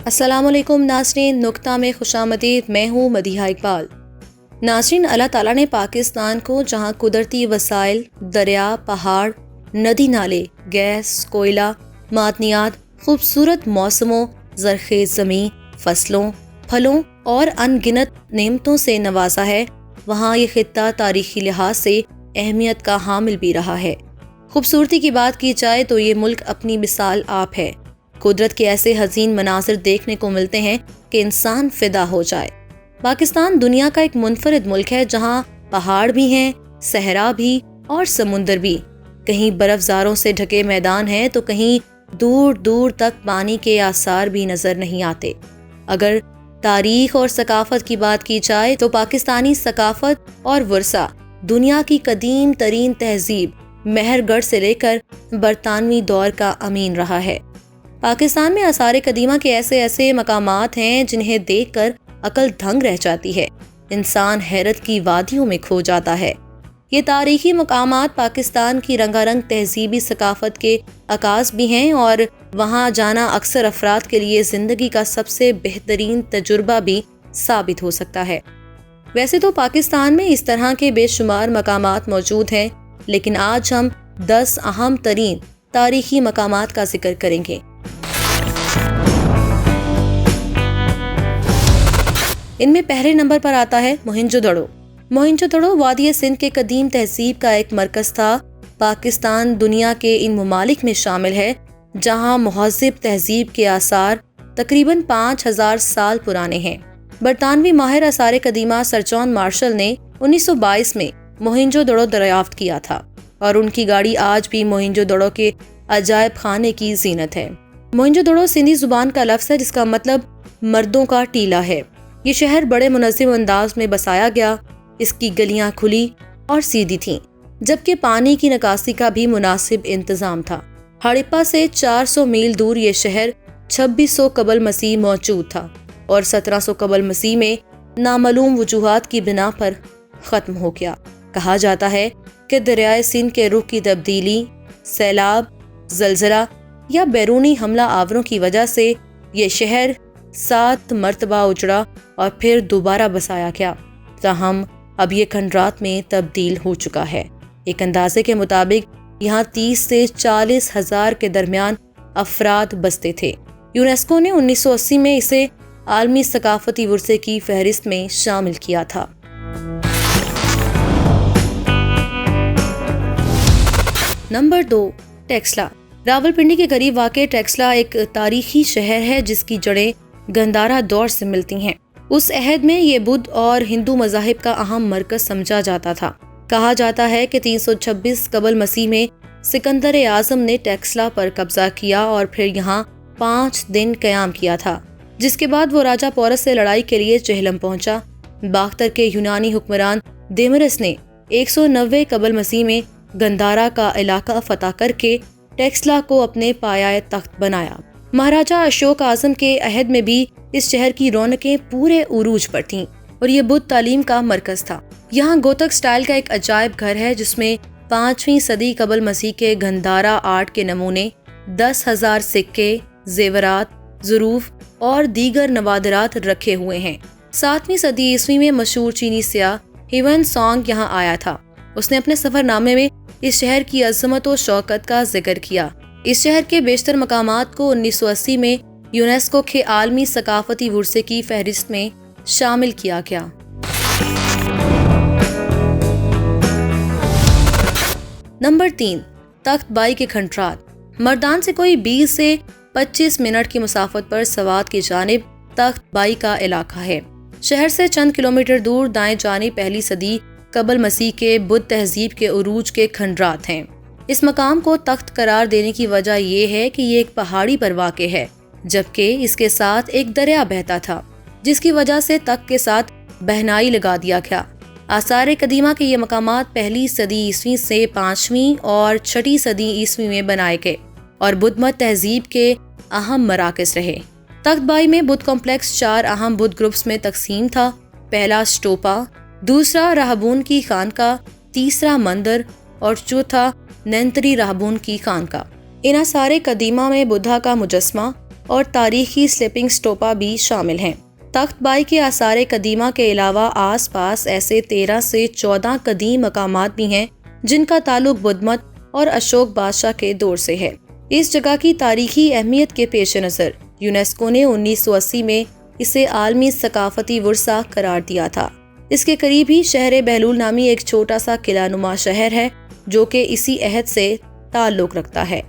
السلام علیکم ناظرین، نکتہ میں خوش آمدید۔ میں ہوں مدیحہ اقبال۔ ناظرین، اللہ تعالیٰ نے پاکستان کو جہاں قدرتی وسائل، دریا، پہاڑ، ندی نالے، گیس، کوئلہ، معدنیات، خوبصورت موسموں، زرخیز زمین، فصلوں، پھلوں اور ان گنت نعمتوں سے نوازا ہے، وہاں یہ خطہ تاریخی لحاظ سے اہمیت کا حامل بھی رہا ہے۔ خوبصورتی کی بات کی جائے تو یہ ملک اپنی مثال آپ ہے۔ قدرت کے ایسے حسین مناظر دیکھنے کو ملتے ہیں کہ انسان فدا ہو جائے۔ پاکستان دنیا کا ایک منفرد ملک ہے جہاں پہاڑ بھی ہیں، صحرا بھی اور سمندر بھی۔ کہیں برف زاروں سے ڈھکے میدان ہیں تو کہیں دور دور تک پانی کے آثار بھی نظر نہیں آتے۔ اگر تاریخ اور ثقافت کی بات کی جائے تو پاکستانی ثقافت اور ورثہ دنیا کی قدیم ترین تہذیب مہر گڑھ سے لے کر برطانوی دور کا امین رہا ہے۔ پاکستان میں آثار قدیمہ کے ایسے مقامات ہیں جنہیں دیکھ کر عقل دھنگ رہ جاتی ہے، انسان حیرت کی وادیوں میں کھو جاتا ہے۔ یہ تاریخی مقامات پاکستان کی رنگا رنگ تہذیبی ثقافت کے عکاس بھی ہیں اور وہاں جانا اکثر افراد کے لیے زندگی کا سب سے بہترین تجربہ بھی ثابت ہو سکتا ہے۔ ویسے تو پاکستان میں اس طرح کے بے شمار مقامات موجود ہیں، لیکن آج ہم 10 اہم ترین تاریخی مقامات کا ذکر کریں گے۔ ان میں پہلے نمبر پر آتا ہے موہنجو دڑو۔ موہنجو دڑو وادی سندھ کے قدیم تہذیب کا ایک مرکز تھا۔ پاکستان دنیا کے ان ممالک میں شامل ہے جہاں مہذب تہذیب کے آثار تقریباً 5000 سال پرانے ہیں۔ برطانوی ماہر آثار قدیمہ سر جان مارشل نے 1922 میں موہنجو دڑو دریافت کیا تھا اور ان کی گاڑی آج بھی موہنجو دڑو کے عجائب خانے کی زینت ہے۔ موہنجو دڑو سندھی زبان کا لفظ ہے جس کا مطلب مردوں کا ٹیلا ہے۔ یہ شہر بڑے منظم انداز میں بسایا گیا، اس کی گلیاں کھلی اور سیدھی تھیں، جبکہ پانی کی نکاسی کا بھی مناسب انتظام تھا۔ ہڑپا سے 400 میل دور یہ شہر 2600 قبل مسیح موجود تھا اور 1700 قبل مسیح میں نامعلوم وجوہات کی بنا پر ختم ہو گیا۔ کہا جاتا ہے کہ دریائے سندھ کے رخ کی تبدیلی، سیلاب، زلزلہ یا بیرونی حملہ آوروں کی وجہ سے یہ شہر 7 مرتبہ اجڑا اور پھر دوبارہ بسایا گیا، تاہم اب یہ کھنڈرات میں تبدیل ہو چکا ہے۔ ایک اندازے کے مطابق یہاں 30 سے 40 ہزار کے درمیان افراد بستے تھے۔ یونیسکو نے 1980 میں اسے عالمی ثقافتی ورثے کی فہرست میں شامل کیا تھا۔ نمبر 2، ٹیکسلا۔ راولپنڈی کے قریب واقع ٹیکسلا ایک تاریخی شہر ہے جس کی جڑیں گندھارا دور سے ملتی ہیں۔ اس عہد میں یہ بدھ اور ہندو مذاہب کا اہم مرکز سمجھا جاتا تھا۔ کہا جاتا ہے کہ 326 قبل مسیح میں سکندر اعظم نے ٹیکسلا پر قبضہ کیا اور پھر یہاں 5 دن قیام کیا تھا، جس کے بعد وہ راجہ پورس سے لڑائی کے لیے جہلم پہنچا۔ باختر کے یونانی حکمران دیمرس نے 190 قبل مسیح میں گندھارا کا علاقہ فتح کر کے ٹیکسلا کو اپنے پایہ تخت بنایا۔ مہاراجہ اشوک اعظم کے عہد میں بھی اس شہر کی رونقیں پورے عروج پر تھیں اور یہ بدھ تعلیم کا مرکز تھا۔ یہاں گوتک سٹائل کا ایک عجائب گھر ہے جس میں 5ویں صدی قبل مسیح کے گندھارا آرٹ کے نمونے، 10,000 سکے، زیورات، ظروف اور دیگر نوادرات رکھے ہوئے ہیں۔ 7ویں صدی عیسوی میں مشہور چینی سیاح ہیون سانگ یہاں آیا تھا۔ اس نے اپنے سفر نامے میں اس شہر کی عظمت و شوکت کا ذکر کیا۔ اس شہر کے بیشتر مقامات کو 1980 میں یونیسکو کے عالمی ثقافتی ورثے کی فہرست میں شامل کیا گیا۔ نمبر 3، تخت بائی کے کھنڈرات۔ مردان سے کوئی 20 سے 25 منٹ کی مسافت پر سوات کی جانب تخت بائی کا علاقہ ہے۔ شہر سے چند کلومیٹر دور دائیں جانب پہلی صدی قبل مسیح کے بدھ تہذیب کے عروج کے کھنڈرات ہیں۔ اس مقام کو تخت قرار دینے کی وجہ یہ ہے کہ یہ ایک پہاڑی پر واقع ہے، جبکہ اس کے ساتھ ایک دریا بہتا تھا، جس کی وجہ سے تخت کے ساتھ بہنائی لگا دیا گیا۔ آثار قدیمہ کے یہ مقامات پہلی صدی عیسوی سے 5ویں اور 6 صدی عیسوی میں بنائے گئے اور بدھ مت تہذیب کے اہم مراکز رہے۔ تخت بائی میں بدھ کمپلیکس 4 اہم بدھ گروپس میں تقسیم تھا۔ پہلا اسٹوپا، دوسرا راہبون کی خانقاہ، تیسرا مندر اور چوتھا نینتری راہبون کی خانقاہ۔ ان آثار قدیمہ میں بدھا کا مجسمہ، اور تاریخی سلیپنگ سٹوپا بھی شامل ہیں۔ تخت بائی کے آثار قدیمہ کے علاوہ آس پاس ایسے 13 سے 14 قدیم مقامات بھی ہیں جن کا تعلق بدھ مت اور اشوک بادشاہ کے دور سے ہے۔ اس جگہ کی تاریخی اہمیت کے پیش نظر یونیسکو نے 1980 میں اسے عالمی ثقافتی ورثہ قرار دیا تھا۔ اس کے قریب ہی شہر بہلول نامی ایک چھوٹا سا قلعہ نما شہر ہے جو کہ اسی عہد سے تعلق رکھتا ہے۔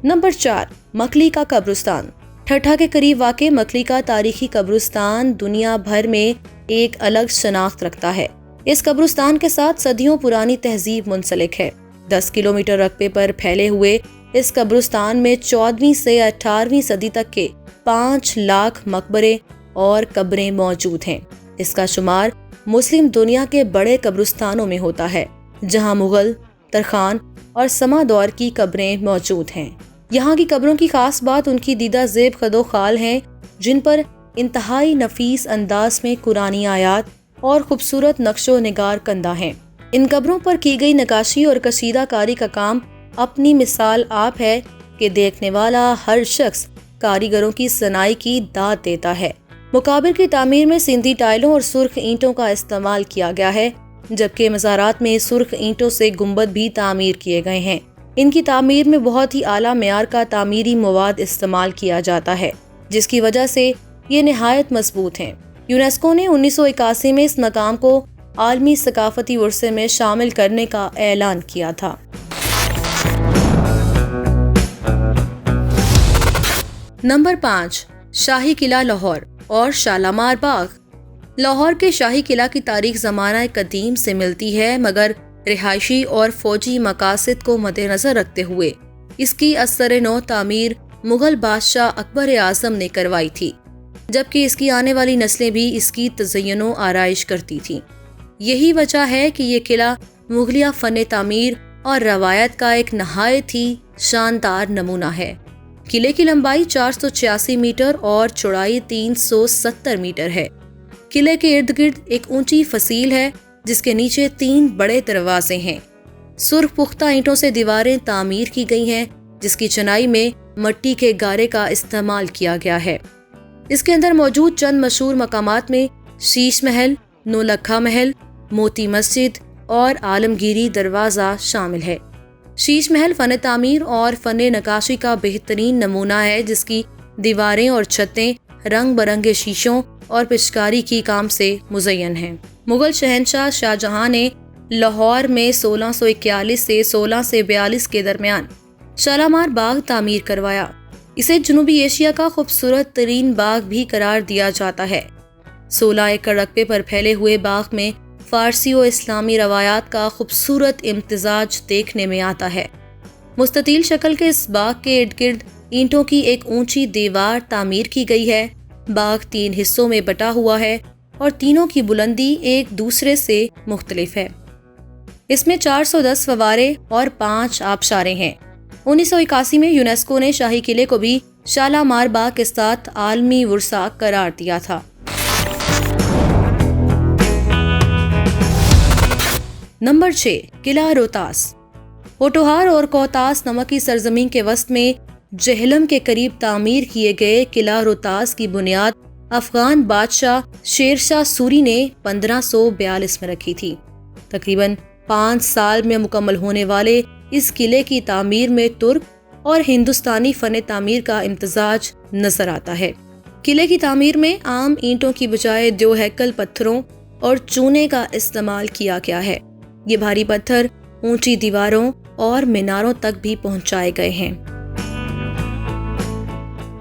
نمبر 4، مکلی کا قبرستان۔ ٹھٹھا کے قریب واقع مکلی کا تاریخی قبرستان دنیا بھر میں ایک الگ شناخت رکھتا ہے۔ اس قبرستان کے ساتھ صدیوں پرانی تہذیب منسلک ہے۔ 10 کلومیٹر رقبے پر پھیلے ہوئے اس قبرستان میں 14ویں سے 18ویں صدی تک کے 5 لاکھ مقبرے اور قبریں موجود ہیں۔ اس کا شمار مسلم دنیا کے بڑے قبرستانوں میں ہوتا ہے جہاں مغل، ترخان اور سما دور کی قبریں موجود ہیں۔ یہاں کی قبروں کی خاص بات ان کی دیدہ زیب خد و خال ہیں جن پر انتہائی نفیس انداز میں قرآنی آیات اور خوبصورت نقش و نگار کندہ ہیں۔ ان قبروں پر کی گئی نقاشی اور کشیدہ کاری کا کام اپنی مثال آپ ہے کہ دیکھنے والا ہر شخص کاریگروں کی صنائی کی داد دیتا ہے۔ مقابر کی تعمیر میں سندھی ٹائلوں اور سرخ اینٹوں کا استعمال کیا گیا ہے، جبکہ مزارات میں سرخ اینٹوں سے گنبد بھی تعمیر کیے گئے ہیں۔ ان کی تعمیر میں بہت ہی اعلیٰ معیار کا تعمیری مواد استعمال کیا جاتا ہے، جس کی وجہ سے یہ نہایت مضبوط ہیں۔ یونیسکو نے 1981 میں اس مقام کو عالمی ثقافتی ورثے میں شامل کرنے کا اعلان کیا تھا۔ نمبر 5، شاہی قلعہ لاہور اور شالامار باغ۔ لاہور کے شاہی قلعہ کی تاریخ زمانہ قدیم سے ملتی ہے، مگر رہائشی اور فوجی مقاصد کو مد نظر رکھتے ہوئے اس کی اثر نو تعمیر مغل بادشاہ اکبر اعظم نے کروائی تھی، جبکہ اس کی آنے والی نسلیں بھی اس کی تزئین و آرائش کرتی تھیں۔ یہی وجہ ہے کہ یہ قلعہ مغلیہ فن تعمیر اور روایت کا ایک نہایت ہی شاندار نمونہ ہے۔ قلعے کی لمبائی 486 میٹر اور چوڑائی 370 میٹر ہے۔ قلعے کے ارد گرد ایک اونچی فصیل ہے جس کے نیچے 3 بڑے دروازے ہیں۔ سرخ پختہ اینٹوں سے دیواریں تعمیر کی گئی ہیں جس کی چنائی میں مٹی کے گارے کا استعمال کیا گیا ہے۔ اس کے اندر موجود چند مشہور مقامات میں شیش محل، نولکھا محل، موتی مسجد اور عالمگیری دروازہ شامل ہے۔ شیش محل فن تعمیر اور فن نقاشی کا بہترین نمونہ ہے جس کی دیواریں اور چھتیں رنگ برنگے شیشوں اور پچکاری کی کام سے مزین ہیں۔ مغل شہنشاہ شاہ جہاں نے لاہور میں 1641 سے 1642 کے درمیان شالامار باغ تعمیر کروایا۔ اسے جنوبی ایشیا کا خوبصورت ترین باغ بھی قرار دیا جاتا ہے۔ 16 ایکڑ رقبے پر پھیلے ہوئے باغ میں فارسی و اسلامی روایات کا خوبصورت امتزاج دیکھنے میں آتا ہے۔ مستطیل شکل کے اس باغ کے ارد گرد اینٹوں کی ایک اونچی دیوار تعمیر کی گئی ہے۔ باغ 3 حصوں میں بٹا ہوا ہے اور تینوں کی بلندی ایک دوسرے سے مختلف ہے۔ اس میں 410 فوارے اور 5 آبشاریں ہیں۔ 1981 میں یونیسکو نے شاہی قلعے کو بھی شالامار باغ کے ساتھ عالمی ورثہ قرار دیا تھا۔ نمبر 6، قلعہ روہتاس۔ پوٹوہار اور کوہتاس نمک کی سرزمین کے وسط میں جہلم کے قریب تعمیر کیے گئے قلعہ روہتاس کی بنیاد افغان بادشاہ شیر شاہ سوری نے 1542 میں رکھی تھی۔ تقریباً 5 سال میں مکمل ہونے والے اس قلعے کی تعمیر میں ترک اور ہندوستانی فن تعمیر کا امتزاج نظر آتا ہے۔ قلعے کی تعمیر میں عام اینٹوں کی بجائے 2 ہیکل پتھروں اور چونے کا استعمال کیا گیا ہے۔ یہ بھاری پتھر اونچی دیواروں اور میناروں تک بھی پہنچائے گئے ہیں۔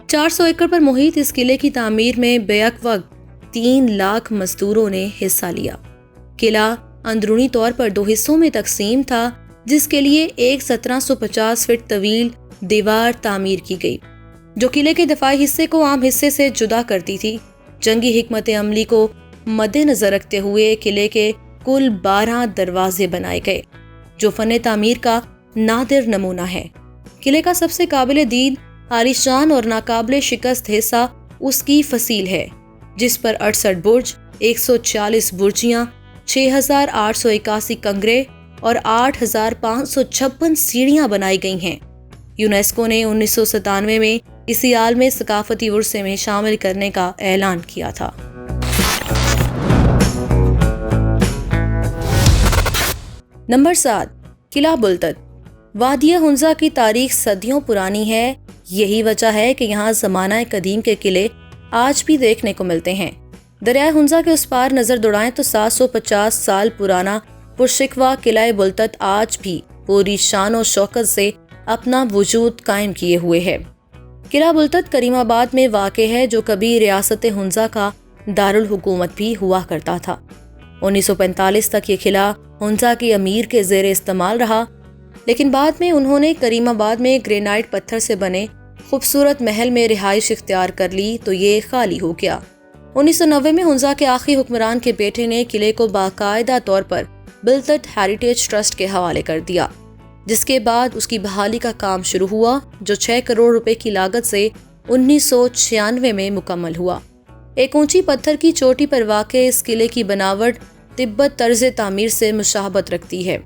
400 ایکڑ پر محیط اس قلعے کی تعمیر میں بیک وقت 3 لاکھ مزدوروں نے حصہ لیا۔ قلعہ اندرونی طور پر 2 حصوں میں تقسیم تھا، جس کے لیے ایک 1750 فٹ طویل دیوار تعمیر کی گئی جو قلعے کے دفاعی حصے کو عام حصے سے جدا کرتی تھی۔ جنگی حکمت عملی کو مد نظر رکھتے ہوئے قلعے کے کل 12 دروازے بنائے گئے جو فن تعمیر کا نادر نمونہ ہے۔ قلعے کا سب سے قابل دید، عالیشان اور ناقابل شکست حصہ اس کی فصیل ہے جس پر 68 برج، 140 برجیاں، 6881 کنگرے اور 8,556 سیڑھیاں بنائی گئی ہیں۔ یونیسکو نے 1997 میں اسی عالمی ثقافتی ورثے میں شامل کرنے کا اعلان کیا تھا۔ نمبر 7، قلعہ بلتت۔ وادی ہنزا کی تاریخ صدیوں پرانی ہے۔ یہی وجہ ہے کہ یہاں زمانہ قدیم کے قلعے آج بھی دیکھنے کو ملتے ہیں۔ دریائے ہنزا کے اس پار نظر دوڑائیں تو 750 سال پرانا پرشکوا قلعہ بلتت آج بھی پوری شان و شوکت سے اپنا وجود قائم کیے ہوئے ہے۔ قلعہ بلتت کریم آباد میں واقع ہے، جو کبھی ریاست ہنزا کا دارالحکومت بھی ہوا کرتا تھا۔ 1945 تک یہ قلعہ ہنزا کے امیر کے زیر استعمال رہا، لیکن بعد میں انہوں نے کریم آباد میں گرینائٹ پتھر سے بنے خوبصورت محل میں رہائش اختیار کر لی تو یہ خالی ہو گیا۔ 1990 میں ہنزا کے آخری حکمران کے بیٹے نے قلعے کو باقاعدہ طور پر بلتت ہیریٹیج ٹرسٹ کے حوالے کر دیا، جس کے بعد اس کی بحالی کا کام شروع ہوا، جو 6 کروڑ روپے کی لاگت سے 1996 میں مکمل ہوا۔ ایک اونچی پتھر کی چوٹی پر واقع اس قلعے کی بناوٹ تبت طرز تعمیر سے مشابہت رکھتی ہے۔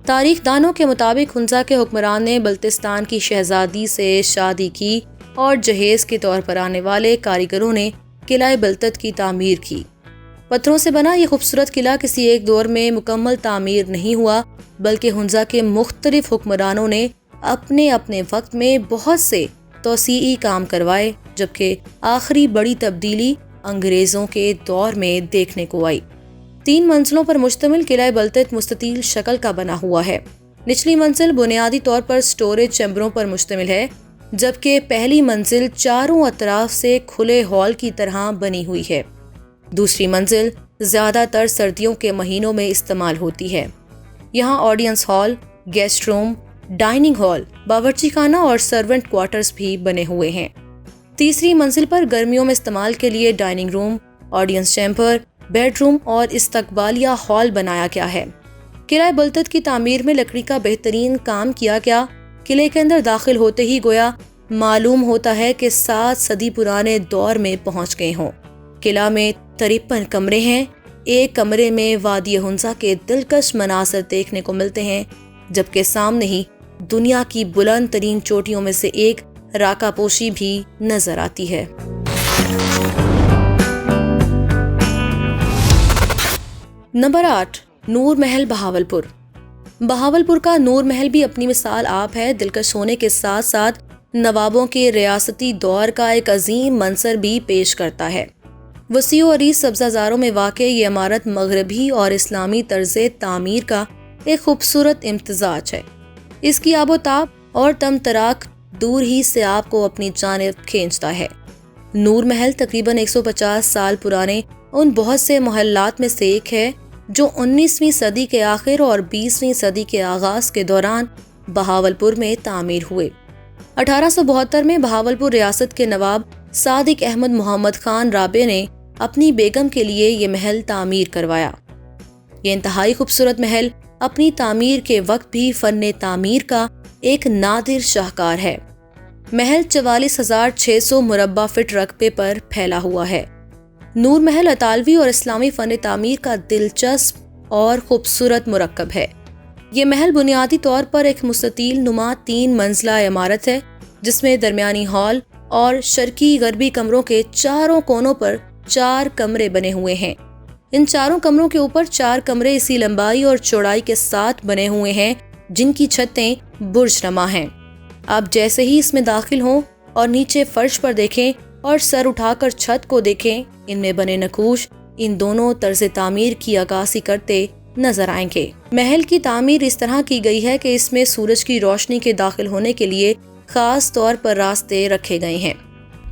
تاریخ دانوں کے مطابق ہنزا کے حکمران نے بلتستان کی شہزادی سے شادی کی اور جہیز کے طور پر آنے والے کاریگروں نے قلعہ بلتت کی تعمیر کی۔ پتھروں سے بنا یہ خوبصورت قلعہ کسی ایک دور میں مکمل تعمیر نہیں ہوا، بلکہ ہنزا کے مختلف حکمرانوں نے اپنے اپنے وقت میں بہت سے توسیعی کام کروائے، جبکہ آخری بڑی تبدیلی انگریزوں کے دور میں دیکھنے کو آئی۔ 3 منزلوں پر مشتمل قلعہ بلتت مستطیل شکل کا بنا ہوا ہے۔ نچلی منزل بنیادی طور پر سٹوریج چیمبروں پر مشتمل ہے، جبکہ پہلی منزل چاروں اطراف سے کھلے ہال کی طرح بنی ہوئی ہے۔ دوسری منزل زیادہ تر سردیوں کے مہینوں میں استعمال ہوتی ہے۔ یہاں آڈینس ہال، گیسٹ روم، ڈائننگ ہال، باورچی خانہ اور سرونٹ کوارٹرز بھی بنے ہوئے ہیں۔ تیسری منزل پر گرمیوں میں استعمال کے لیے dining room, audience chamber, bed room اور استقبالیہ ہال بنایا گیا ہے۔ قلعہ بلتت کی تعمیر میں لکڑی کا بہترین کام کیا گیا۔ قلعے کے اندر داخل ہوتے ہی گویا معلوم ہوتا ہے کہ 7 صدی پرانے دور میں پہنچ گئے ہوں۔ قلعہ میں 53 کمرے ہیں۔ ایک کمرے میں وادی ہنزا کے دلکش مناظر دیکھنے کو ملتے ہیں، جبکہ سامنے ہی دنیا کی بلند ترین چوٹیوں میں سے ایک راکا پوشی بھی نظر آتی ہے۔ نمبر 8، نور محل بہاولپور۔ بہاولپور کا نور محل بھی اپنی مثال آپ ہے۔ دلکش ہونے کے ساتھ ساتھ نوابوں کے ریاستی دور کا ایک عظیم منظر بھی پیش کرتا ہے۔ وسیع و عریض سبزہ زاروں میں واقع یہ عمارت مغربی اور اسلامی طرز تعمیر کا ایک خوبصورت امتزاج ہے۔ اس کی آب و تاب اور تم تراک دور ہی سے آپ کو اپنی جانب کھینچتا ہے۔ نور محل تقریباً 150 سال پرانے ان بہت سے محلات میں سے ایک ہے جو 19ویں صدی کے آخر اور 20ویں صدی کے آغاز کے دوران بہاولپور میں تعمیر ہوئے۔ 1872 میں بہاولپور ریاست کے نواب صادق احمد محمد خان رابع نے اپنی بیگم کے لیے یہ محل تعمیر کروایا۔ یہ انتہائی خوبصورت محل اپنی تعمیر کے وقت بھی فن تعمیر کا ایک نادر شاہکار ہے۔ محل 44,600 مربع فٹ رقبے پر پھیلا ہوا ہے۔ نور محل اطالوی اور اسلامی فن تعمیر کا دلچسپ اور خوبصورت مرکب ہے۔ یہ محل بنیادی طور پر ایک مستطیل نما 3 منزلہ عمارت ہے، جس میں درمیانی ہال اور شرقی غربی کمروں کے چاروں کونوں پر 4 کمرے بنے ہوئے ہیں۔ ان چاروں کمروں کے اوپر 4 کمرے اسی لمبائی اور چوڑائی کے ساتھ بنے ہوئے ہیں، جن کی چھتیں برج نما ہیں۔ آپ جیسے ہی اس میں داخل ہوں اور نیچے فرش پر دیکھیں اور سر اٹھا کر چھت کو دیکھیں، ان میں بنے نقوش ان دونوں طرز تعمیر کی عکاسی کرتے نظر آئیں گے۔ محل کی تعمیر اس طرح کی گئی ہے کہ اس میں سورج کی روشنی کے داخل ہونے کے لیے خاص طور پر راستے رکھے گئے ہیں۔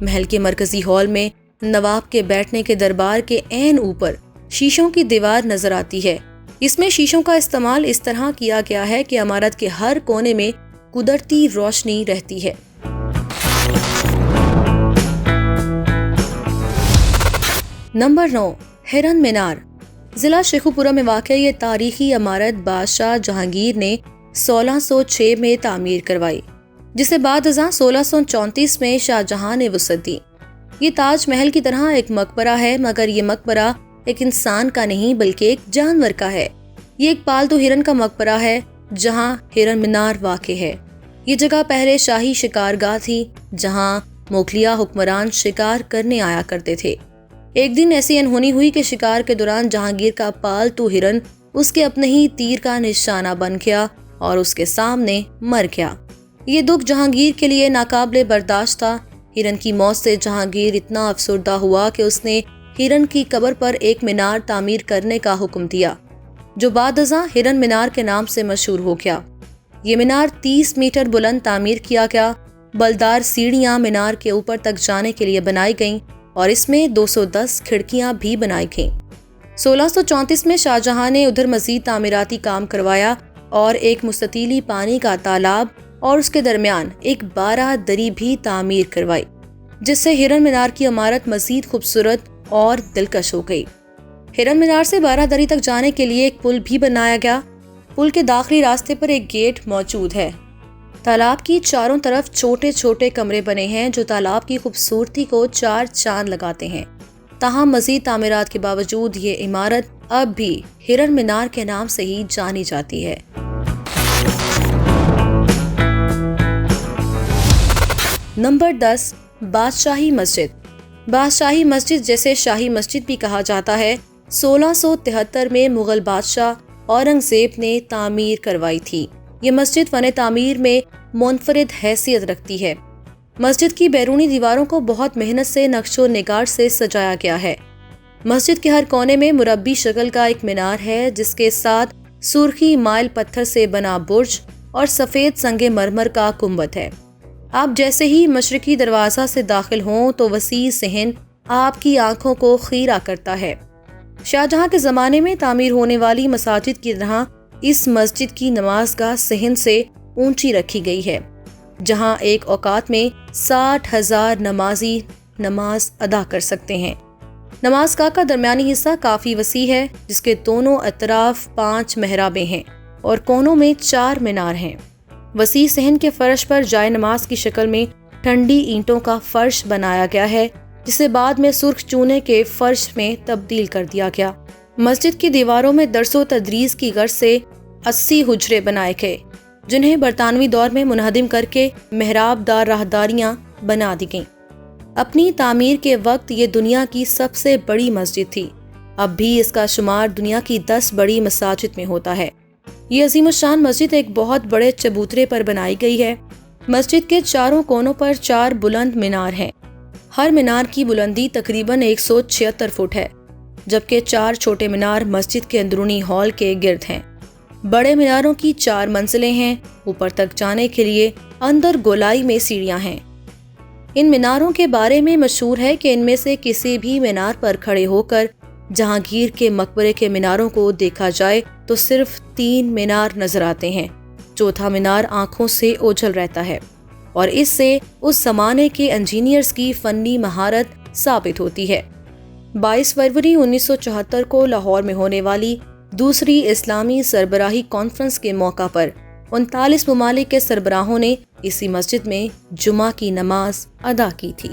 محل کے مرکزی ہال میں نواب کے بیٹھنے کے دربار کے عین اوپر شیشوں کی دیوار نظر آتی ہے۔ اس میں شیشوں کا استعمال اس طرح کیا گیا ہے کہ عمارت کے ہر کونے میں قدرتی روشنی رہتی ہے۔ نمبر 9، ہرن مینار۔ ضلع شیخوپورہ میں واقع یہ تاریخی عمارت بادشاہ جہانگیر نے 1606 میں تعمیر کروائی، جسے بعد ازاں 1634 میں شاہ جہاں نے وسعت دی۔ یہ تاج محل کی طرح ایک مقبرہ ہے، مگر یہ مقبرہ ایک انسان کا نہیں بلکہ ایک جانور کا ہے۔ یہ ایک پالتو ہرن کا مقبرہ ہے جہاں ہرن مینار واقع ہے۔ یہ جگہ پہلے شاہی شکارگاہ تھی جہاں مغلیہ حکمران شکار کرنے آیا کرتے تھے۔ ایک دن ایسی انہونی ہوئی کہ شکار کے دوران جہانگیر کا پالتو ہرن اس کے اپنے ہی تیر کا نشانہ بن گیا اور اس کے سامنے مر گیا۔ یہ دکھ جہانگیر کے لیے ناقابل برداشت تھا۔ ہرن کی موت سے جہانگیر اتنا افسردہ ہوا کہ اس نے ہرن کی قبر پر ایک مینار تعمیر کرنے کا حکم دیا جو بعد ازاں ہرن مینار کے نام سے مشہور ہو گیا۔ یہ مینار 30 میٹر بلند تعمیر کیا گیا۔ بلدار سیڑھیاں مینار کے اوپر تک جانے کے لیے بنائی گئیں اور اس میں 210 کھڑکیاں بھی بنائی گئیں۔ 1634 میں شاہ جہاں نے ادھر مزید تعمیراتی کام کروایا اور ایک مستطیلی پانی کا تالاب اور اس کے درمیان ایک 12 دری بھی تعمیر کروائی، جس سے ہرن مینار کی عمارت مزید خوبصورت اور دلکش ہو گئی۔ ہرن مینار سے 12 دری تک جانے کے لیے ایک پل بھی بنایا گیا۔ پل کے داخلی راستے پر ایک گیٹ موجود ہے۔ تالاب کی چاروں طرف چھوٹے چھوٹے کمرے بنے ہیں جو تالاب کی خوبصورتی کو 4 چاند لگاتے ہیں۔ تاہم مزید تعمیرات کے باوجود یہ عمارت اب بھی ہرن مینار کے نام سے ہی جانی جاتی ہے۔ نمبر 10، بادشاہی مسجد۔ بادشاہی مسجد جیسے شاہی مسجد بھی کہا جاتا ہے، 1673 میں مغل بادشاہ اورنگزیب نے تعمیر کروائی تھی۔ یہ مسجد فن تعمیر میں منفرد حیثیت رکھتی ہے۔ مسجد کی بیرونی دیواروں کو بہت محنت سے نقش و نگار سے سجایا گیا ہے۔ مسجد کے ہر کونے میں مربع شکل کا ایک مینار ہے جس کے ساتھ سرخی مائل پتھر سے بنا برج اور سفید سنگ مرمر کا گنبد ہے۔ آپ جیسے ہی مشرقی دروازہ سے داخل ہوں تو وسیع صحن آپ کی آنکھوں کو خیرہ کرتا ہے۔ شاہ جہاں کے زمانے میں تعمیر ہونے والی مساجد کی طرح اس مسجد کی نماز گاہ صحن سے اونچی رکھی گئی ہے، جہاں ایک اوقات میں 60,000 نمازی نماز ادا کر سکتے ہیں۔ نماز گاہ کا درمیانی حصہ کافی وسیع ہے جس کے دونوں اطراف 5 محرابیں ہیں اور کونوں میں 4 مینار ہیں۔ وسیع صحن کے فرش پر جائے نماز کی شکل میں ٹھنڈی اینٹوں کا فرش بنایا گیا ہے جسے بعد میں سرخ چونے کے فرش میں تبدیل کر دیا گیا۔ مسجد کی دیواروں میں درس و تدریس کی غرض سے 80 حجرے بنائے گئے جنہیں برطانوی دور میں منہدم کر کے محراب دار راہداریاں بنا دی گئیں۔ اپنی تعمیر کے وقت یہ دنیا کی سب سے بڑی مسجد تھی۔ اب بھی اس کا شمار دنیا کی 10 بڑی مساجد میں ہوتا ہے۔ یہ عظیم الشان مسجد ایک بہت بڑے چبوترے پر بنائی گئی ہے۔ مسجد کے چاروں کونوں پر 4 بلند مینار ہیں۔ ہر مینار کی بلندی تقریباً 176 فٹ ہے، جبکہ 4 چھوٹے مینار مسجد کے اندرونی ہال کے گرد ہیں۔ بڑے میناروں کی 4 منزلیں ہیں۔ اوپر تک جانے کے لیے اندر گولائی میں سیڑھیاں ہیں۔ ان میناروں کے بارے میں مشہور ہے کہ ان میں سے کسی بھی مینار پر کھڑے ہو کر جہانگیر کے مقبرے کے میناروں کو دیکھا جائے تو صرف 3 مینار نظر آتے ہیں۔ چوتھا مینار آنکھوں سے اوجھل رہتا ہے اور اس سے اس زمانے کے انجینئرز کی فنی مہارت ثابت ہوتی ہے۔ 22 فروری 1974 کو لاہور میں ہونے والی دوسری اسلامی سربراہی کانفرنس کے موقع پر 39 ممالک کے سربراہوں نے اسی مسجد میں جمعہ کی نماز ادا کی تھی۔